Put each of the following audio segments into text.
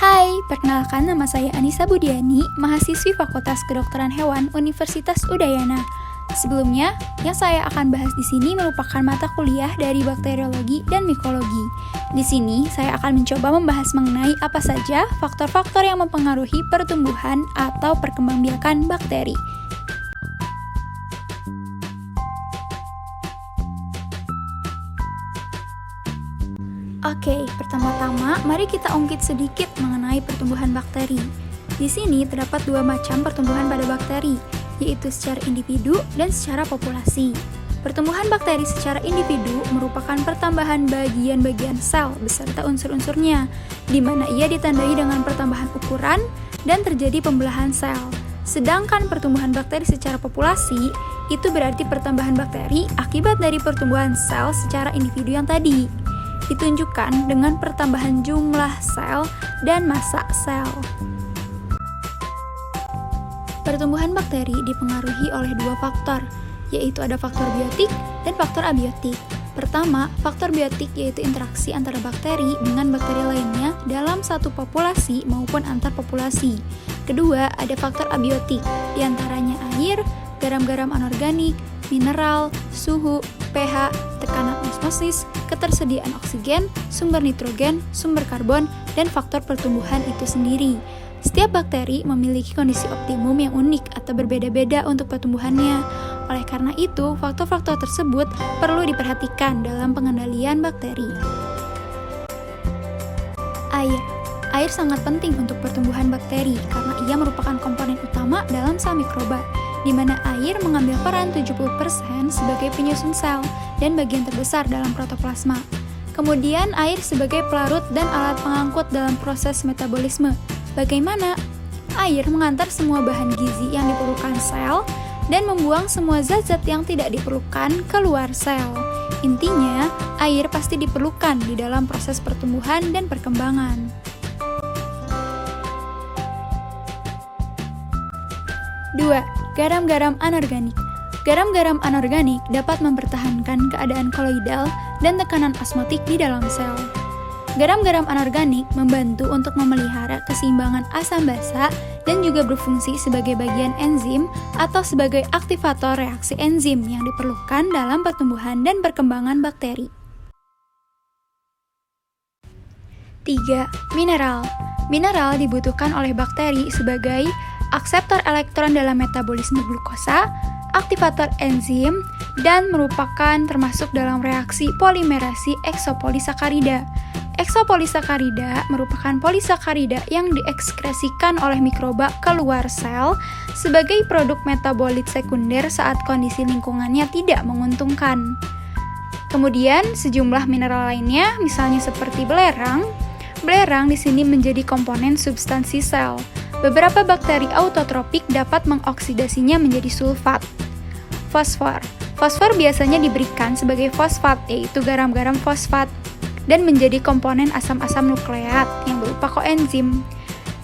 Hai, perkenalkan nama saya Anissa Budiani, mahasiswi Fakultas Kedokteran Hewan Universitas Udayana. Sebelumnya, yang saya akan bahas di sini merupakan mata kuliah dari bakteriologi dan mikologi. Di sini, saya akan mencoba membahas mengenai apa saja faktor-faktor yang mempengaruhi pertumbuhan atau perkembangbiakan bakteri. Oke, pertama-tama mari kita ungkit sedikit mengenai pertumbuhan bakteri. Di sini terdapat dua macam pertumbuhan pada bakteri, yaitu secara individu dan secara populasi. Pertumbuhan bakteri secara individu merupakan pertambahan bagian-bagian sel beserta unsur-unsurnya, di mana ia ditandai dengan pertambahan ukuran dan terjadi pembelahan sel. Sedangkan pertumbuhan bakteri secara populasi, itu berarti pertambahan bakteri akibat dari pertumbuhan sel secara individu yang tadi. Ditunjukkan dengan pertambahan jumlah sel dan massa sel. Pertumbuhan bakteri dipengaruhi oleh dua faktor, yaitu ada faktor biotik dan faktor abiotik. Pertama, faktor biotik yaitu interaksi antara bakteri dengan bakteri lainnya dalam satu populasi maupun antar populasi. Kedua, ada faktor abiotik, diantaranya air, garam-garam anorganik, mineral, suhu, pH, tekanan osmosis, ketersediaan oksigen, sumber nitrogen, sumber karbon, dan faktor pertumbuhan itu sendiri. Setiap bakteri memiliki kondisi optimum yang unik atau berbeda-beda untuk pertumbuhannya. Oleh karena itu, faktor-faktor tersebut perlu diperhatikan dalam pengendalian bakteri. Air sangat penting untuk pertumbuhan bakteri karena ia merupakan komponen utama dalam sel mikroba, di mana air mengambil peran 70% sebagai penyusun sel dan bagian terbesar dalam protoplasma. Kemudian air sebagai pelarut dan alat pengangkut dalam proses metabolisme. Bagaimana? Air mengantar semua bahan gizi yang diperlukan sel dan membuang semua zat-zat yang tidak diperlukan keluar sel. Intinya, air pasti diperlukan di dalam proses pertumbuhan dan perkembangan. 2. Garam-garam anorganik. Garam-garam anorganik dapat mempertahankan keadaan koloidal dan tekanan osmotik di dalam sel. Garam-garam anorganik membantu untuk memelihara keseimbangan asam basa dan juga berfungsi sebagai bagian enzim atau sebagai aktivator reaksi enzim yang diperlukan dalam pertumbuhan dan perkembangan bakteri. 3. Mineral. Mineral dibutuhkan oleh bakteri sebagai akseptor elektron dalam metabolisme glukosa, aktivator enzim, dan merupakan termasuk dalam reaksi polimerasi eksopolisakarida. Eksopolisakarida merupakan polisakarida yang diekskresikan oleh mikroba keluar sel sebagai produk metabolit sekunder saat kondisi lingkungannya tidak menguntungkan. Kemudian sejumlah mineral lainnya, misalnya seperti belerang. Belerang di sini menjadi komponen substansi sel. Beberapa bakteri autotrofik dapat mengoksidasinya menjadi sulfat. Fosfor. Fosfor biasanya diberikan sebagai fosfat, yaitu garam-garam fosfat, dan menjadi komponen asam-asam nukleat yang berupa koenzim.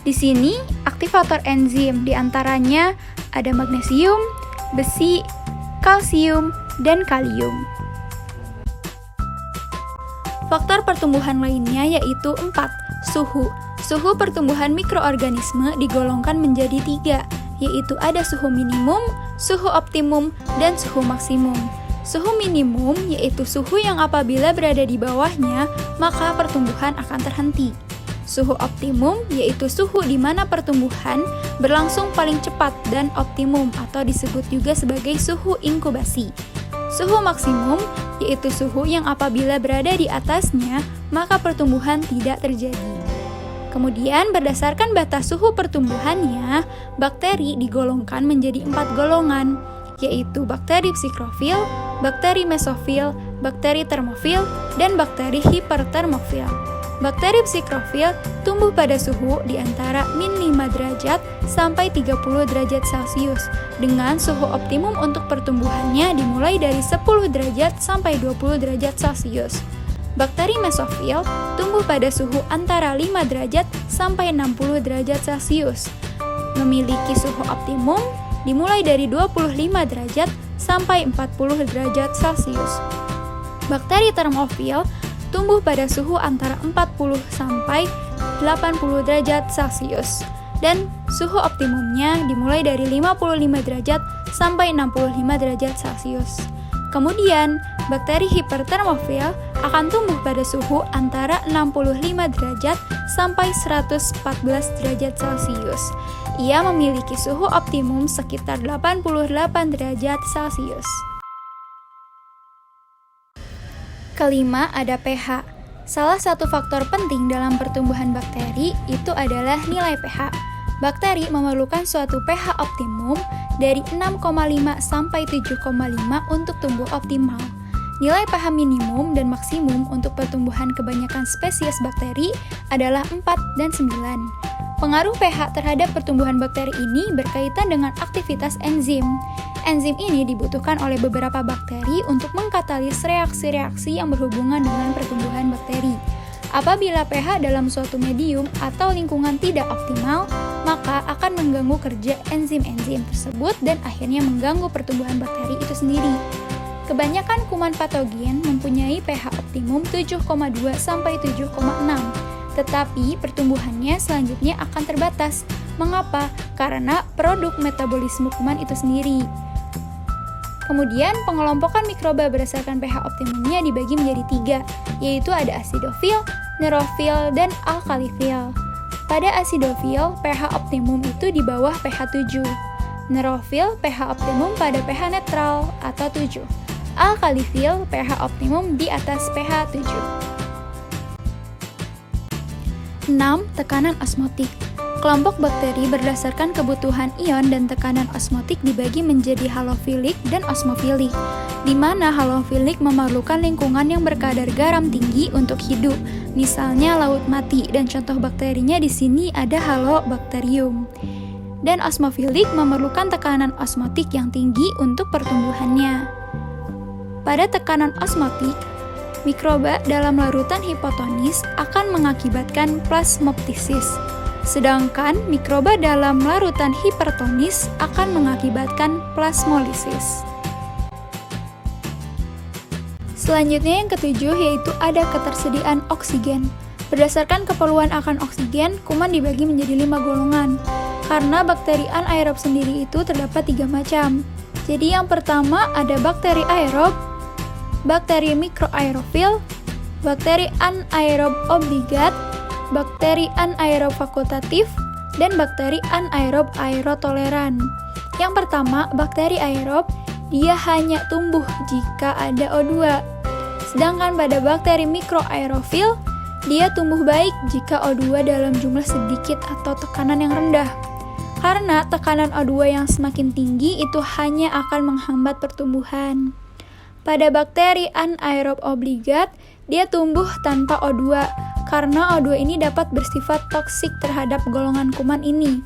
Di sini, aktivator enzim diantaranya ada magnesium, besi, kalsium, dan kalium. Faktor pertumbuhan lainnya yaitu 4. Suhu. Suhu pertumbuhan mikroorganisme digolongkan menjadi 3, yaitu ada suhu minimum, suhu optimum, dan suhu maksimum. Suhu minimum yaitu suhu yang apabila berada di bawahnya, maka pertumbuhan akan terhenti. Suhu optimum yaitu suhu di mana pertumbuhan berlangsung paling cepat dan optimum atau disebut juga sebagai suhu inkubasi. Suhu maksimum yaitu suhu yang apabila berada di atasnya, maka pertumbuhan tidak terjadi. Kemudian berdasarkan batas suhu pertumbuhannya, bakteri digolongkan menjadi 4 golongan, yaitu bakteri psikrofil, bakteri mesofil, bakteri termofil, dan bakteri hipertermofil. Bakteri psikrofil tumbuh pada suhu di antara min 5 derajat sampai 30 derajat Celcius, dengan suhu optimum untuk pertumbuhannya dimulai dari 10 derajat sampai 20 derajat Celcius. Bakteri mesofil tumbuh pada suhu antara 5 derajat sampai 60 derajat Celcius. Memiliki suhu optimum dimulai dari 25 derajat sampai 40 derajat Celcius. Bakteri termofil tumbuh pada suhu antara 40 sampai 80 derajat Celcius. Dan suhu optimumnya dimulai dari 55 derajat sampai 65 derajat Celcius. Kemudian, bakteri hipertermofil akan tumbuh pada suhu antara 65 derajat sampai 114 derajat Celcius. Ia memiliki suhu optimum sekitar 88 derajat Celcius. Kelima, ada pH. Salah satu faktor penting dalam pertumbuhan bakteri itu adalah nilai pH. Bakteri memerlukan suatu pH optimum dari 6,5 sampai 7,5 untuk tumbuh optimal. Nilai pH minimum dan maksimum untuk pertumbuhan kebanyakan spesies bakteri adalah 4 dan 9. Pengaruh pH terhadap pertumbuhan bakteri ini berkaitan dengan aktivitas enzim. Enzim ini dibutuhkan oleh beberapa bakteri untuk mengkatalis reaksi-reaksi yang berhubungan dengan pertumbuhan bakteri. Apabila pH dalam suatu medium atau lingkungan tidak optimal, maka akan mengganggu kerja enzim-enzim tersebut dan akhirnya mengganggu pertumbuhan bakteri itu sendiri. Kebanyakan kuman patogen mempunyai pH optimum 7,2 sampai 7,6, tetapi pertumbuhannya selanjutnya akan terbatas. Mengapa? Karena produk metabolisme kuman itu sendiri. Kemudian, pengelompokan mikroba berdasarkan pH optimumnya dibagi menjadi 3, yaitu ada asidofil, neurofil, dan alkalifil. Pada asidofil, pH optimum itu di bawah pH 7. Neurofil, pH optimum pada pH netral atau 7. Alkalifil, pH optimum di atas pH 7. 6. Tekanan osmotik. Kelompok bakteri berdasarkan kebutuhan ion dan tekanan osmotik dibagi menjadi halofilik dan osmofilik, di mana halofilik memerlukan lingkungan yang berkadar garam tinggi untuk hidup, misalnya laut mati, dan contoh bakterinya di sini ada Halobacterium. Dan osmofilik memerlukan tekanan osmotik yang tinggi untuk pertumbuhannya. Pada tekanan osmotik, mikroba dalam larutan hipotonis akan mengakibatkan plasmoptosis. Sedangkan mikroba dalam larutan hipertonis akan mengakibatkan plasmolisis. Selanjutnya yang ketujuh yaitu ada ketersediaan oksigen. Berdasarkan keperluan akan oksigen, kuman dibagi menjadi 5 golongan. Karena bakteri anaerob sendiri itu terdapat 3 macam. Jadi yang pertama ada bakteri aerob, bakteri mikroaerofil, bakteri anaerob obligat, bakteri anaerob fakultatif, dan bakteri anaerob aerotoleran. Yang pertama, bakteri aerob, dia hanya tumbuh jika ada O2. Sedangkan pada bakteri mikroaerofil, dia tumbuh baik jika O2 dalam jumlah sedikit atau tekanan yang rendah. Karena tekanan O2 yang semakin tinggi itu hanya akan menghambat pertumbuhan. Pada bakteri anaerob obligat, dia tumbuh tanpa O2, karena O2 ini dapat bersifat toksik terhadap golongan kuman ini.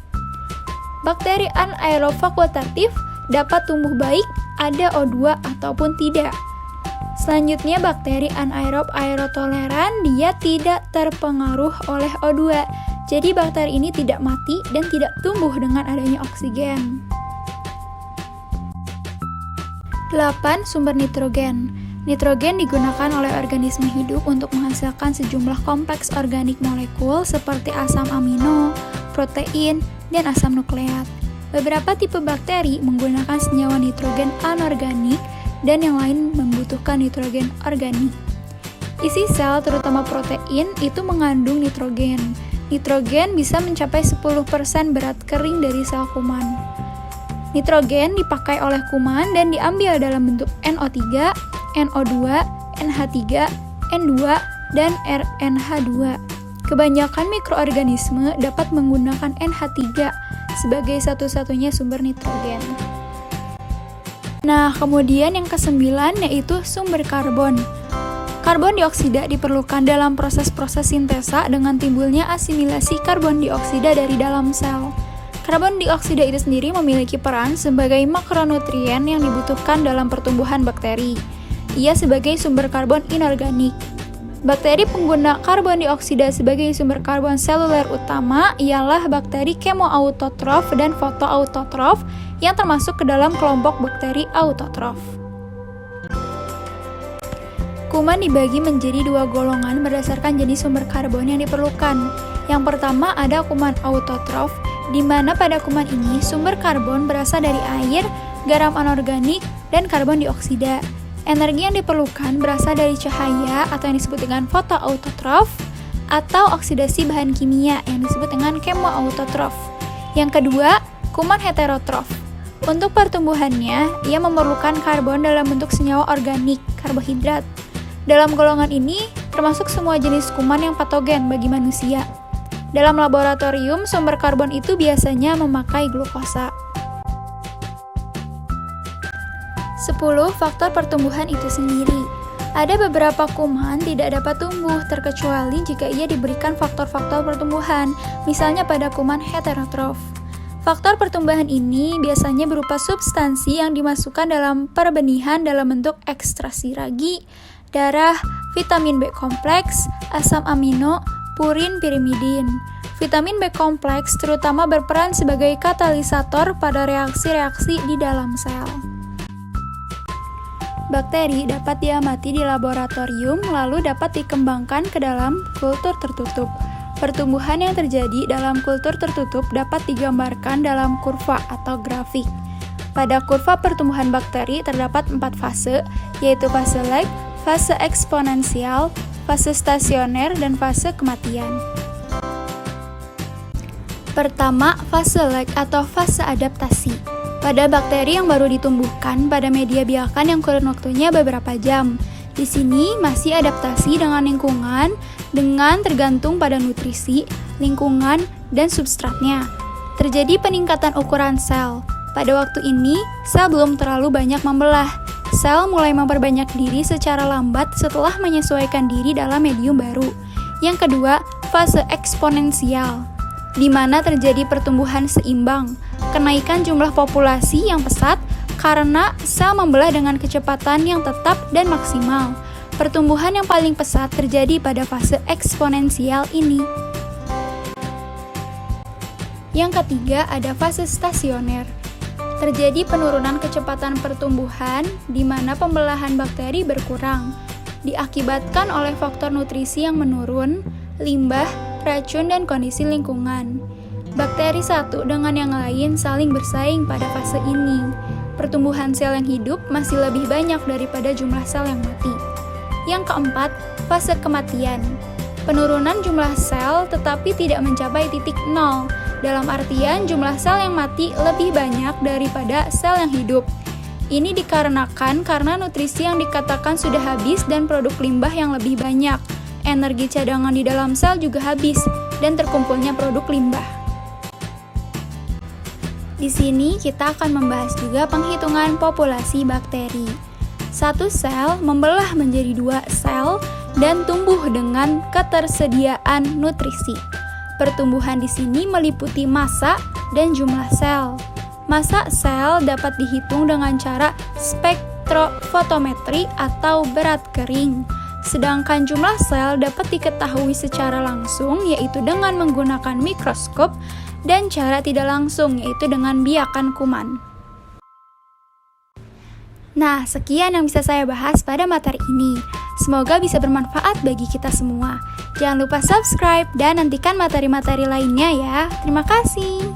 Bakteri anaerob fakultatif dapat tumbuh baik, ada O2 ataupun tidak. Selanjutnya bakteri anaerob aerotoleran, dia tidak terpengaruh oleh O2. Jadi bakteri ini tidak mati dan tidak tumbuh dengan adanya oksigen. 8. Sumber nitrogen. Nitrogen digunakan oleh organisme hidup untuk menghasilkan sejumlah kompleks organik molekul seperti asam amino, protein, dan asam nukleat. Beberapa tipe bakteri menggunakan senyawa nitrogen anorganik dan yang lain membutuhkan nitrogen organik. Isi sel, terutama protein, itu mengandung nitrogen. Nitrogen bisa mencapai 10% berat kering dari sel kuman. Nitrogen dipakai oleh kuman dan diambil dalam bentuk NO3, NO2, NH3, N2, dan RNH2. Kebanyakan mikroorganisme dapat menggunakan NH3 sebagai satu-satunya sumber nitrogen. Nah, kemudian yang ke-9 yaitu sumber karbon. Karbon dioksida diperlukan dalam proses-proses sintesa dengan timbulnya asimilasi karbon dioksida dari dalam sel. Karbon dioksida itu sendiri memiliki peran sebagai makronutrien yang dibutuhkan dalam pertumbuhan bakteri. Ia sebagai sumber karbon inorganik. Bakteri pengguna karbon dioksida sebagai sumber karbon seluler utama ialah bakteri kemoautotrof dan fotoautotrof yang termasuk ke dalam kelompok bakteri autotrof. Kuman dibagi menjadi dua golongan berdasarkan jenis sumber karbon yang diperlukan. Yang pertama ada kuman autotrof, di mana pada kuman ini sumber karbon berasal dari air, garam anorganik, dan karbon dioksida. Energi yang diperlukan berasal dari cahaya atau yang disebut dengan fotoautotrof, atau oksidasi bahan kimia yang disebut dengan kemoautotrof. Yang kedua, kuman heterotrof. Untuk pertumbuhannya, ia memerlukan karbon dalam bentuk senyawa organik, karbohidrat. Dalam golongan ini, termasuk semua jenis kuman yang patogen bagi manusia. Dalam laboratorium, sumber karbon itu biasanya memakai glukosa. 10. Faktor pertumbuhan itu sendiri. Ada beberapa kuman tidak dapat tumbuh terkecuali jika ia diberikan faktor-faktor pertumbuhan, misalnya pada kuman heterotrof. Faktor pertumbuhan ini biasanya berupa substansi yang dimasukkan dalam perbenihan dalam bentuk ekstraksi ragi, darah, vitamin B kompleks, asam amino, purin, pirimidin. Vitamin B kompleks terutama berperan sebagai katalisator pada reaksi-reaksi di dalam sel. Bakteri dapat diamati di laboratorium lalu dapat dikembangkan ke dalam kultur tertutup. Pertumbuhan yang terjadi dalam kultur tertutup dapat digambarkan dalam kurva atau grafik. Pada kurva pertumbuhan bakteri terdapat 4 fase, yaitu fase lag, fase eksponensial, fase stasioner, dan fase kematian. Pertama, fase lag atau fase adaptasi. Pada bakteri yang baru ditumbuhkan pada media biakan yang kurun waktunya beberapa jam. Di sini masih adaptasi dengan lingkungan dengan tergantung pada nutrisi, lingkungan, dan substratnya. Terjadi peningkatan ukuran sel. Pada waktu ini, sel belum terlalu banyak membelah. Sel mulai memperbanyak diri secara lambat setelah menyesuaikan diri dalam medium baru. Yang kedua, fase eksponensial, di mana terjadi pertumbuhan seimbang, kenaikan jumlah populasi yang pesat karena sel membelah dengan kecepatan yang tetap dan maksimal. Pertumbuhan yang paling pesat terjadi pada fase eksponensial ini. Yang ketiga, ada fase stasioner. Terjadi penurunan kecepatan pertumbuhan di mana pembelahan bakteri berkurang, diakibatkan oleh faktor nutrisi yang menurun, limbah, racun, dan kondisi lingkungan. Bakteri satu dengan yang lain saling bersaing pada fase ini. Pertumbuhan sel yang hidup masih lebih banyak daripada jumlah sel yang mati. Yang keempat, fase kematian. Penurunan jumlah sel tetapi tidak mencapai titik nol. Dalam artian jumlah sel yang mati lebih banyak daripada sel yang hidup. Ini dikarenakan karena nutrisi yang dikatakan sudah habis dan produk limbah yang lebih banyak. Energi cadangan di dalam sel juga habis dan terkumpulnya produk limbah. Di sini kita akan membahas juga penghitungan populasi bakteri. Satu sel membelah menjadi 2 sel dan tumbuh dengan ketersediaan nutrisi. Pertumbuhan di sini meliputi massa dan jumlah sel. Massa sel dapat dihitung dengan cara spektrofotometri atau berat kering. Sedangkan jumlah sel dapat diketahui secara langsung yaitu dengan menggunakan mikroskop dan cara tidak langsung yaitu dengan biakan kuman. Nah, sekian yang bisa saya bahas pada materi ini. Semoga bisa bermanfaat bagi kita semua. Jangan lupa subscribe dan nantikan materi-materi lainnya ya. Terima kasih.